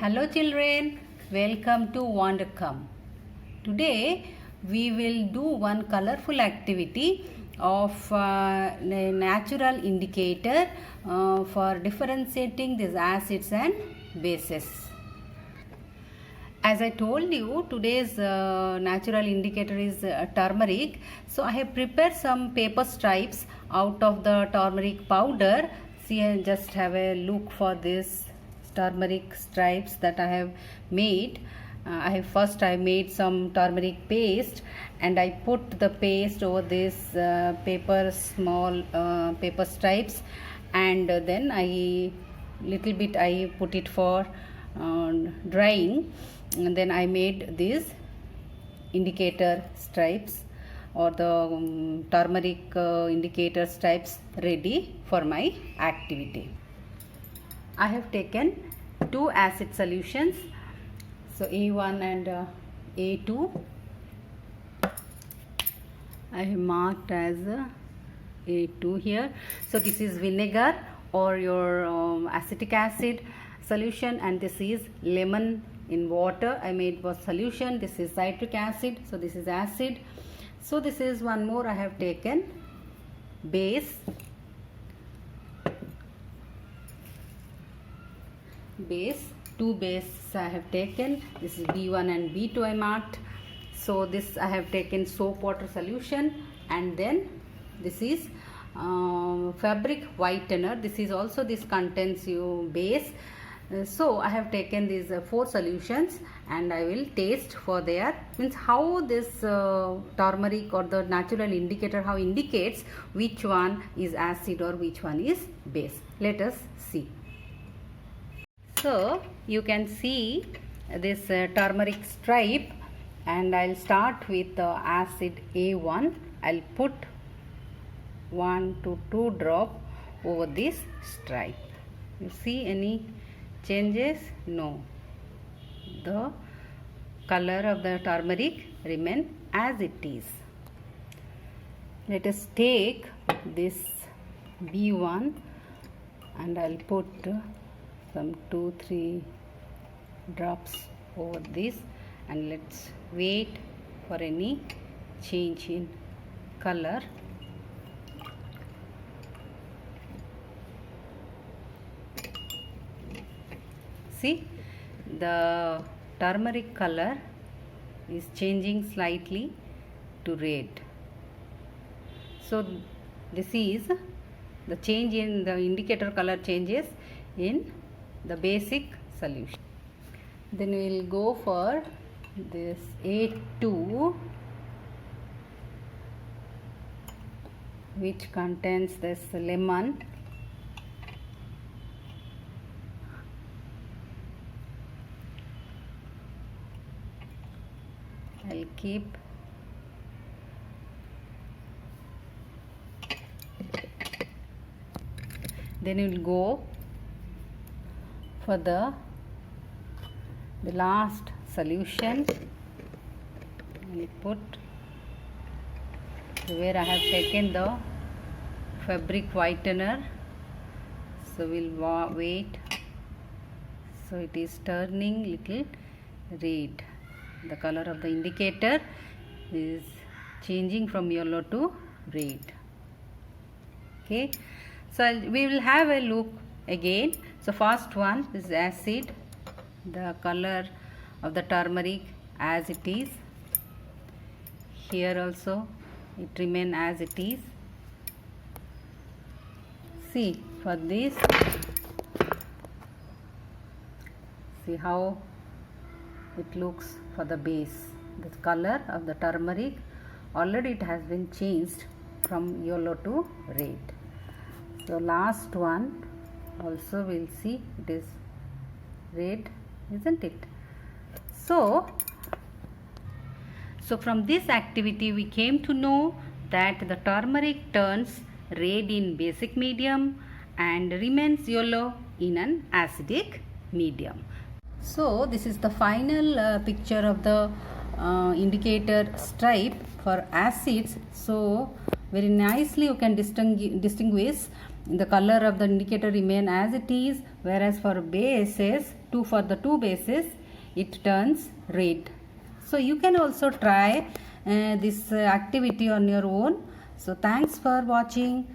Hello children, welcome to Wondercome. Today we will do one colorful activity of a natural indicator for differentiating these acids and bases. As I told you, today's natural indicator is turmeric. So I have prepared some paper stripes out of the turmeric powder. See, just have a look for this turmeric stripes that I have made. I made some turmeric paste and I put the paste over this small paper stripes, and then I put it for drying, and then I made these indicator stripes or the turmeric indicator stripes ready for my activity. I have taken two acid solutions, so A1 and A2. I have marked as A2 here. So this is vinegar or your acetic acid solution, and this is lemon in water. I made was solution. This is citric acid, so this is acid. So this is one more. I have taken base. Two bases I have taken. This is B1 and B2 I marked. So this I have taken soap water solution, and then this is fabric whitener. This contains your base. So I have taken these four solutions, and I will taste for their how this turmeric or the natural indicator how indicates which one is acid or which one is base. Let us see. So you can see this turmeric stripe, and I'll start with acid A1. I'll put 1 to 2 drop over this stripe. You see any changes? No. The color of the turmeric remain as it is. Let us take this B1 and I'll put some 2-3 drops over this, and let's wait for any change in color. See, the turmeric color is changing slightly to red. So this is the change in the indicator color changes in the basic solution. Then we will go for this A2, which contains this lemon. I'll keep then we will go for the last solution. I put where I have taken the fabric whitener. So we'll wait. So it is turning little red. The color of the indicator is changing from yellow to red. Okay, so we will have a look again. So first one is acid. The color of the turmeric as it is. Here also it remain as it is. See, for this, see how it looks for the base. The color of the turmeric already it has been changed from yellow to red. So last one also we'll see it is red, isn't it? So from this activity we came to know that the turmeric turns red in basic medium and remains yellow in an acidic medium. So this is the final picture of the indicator stripe for acids. So very nicely you can distinguish the color of the indicator remain as it is, whereas for bases 2 for the 2 bases, it turns red. So you can also try this activity on your own. So thanks for watching.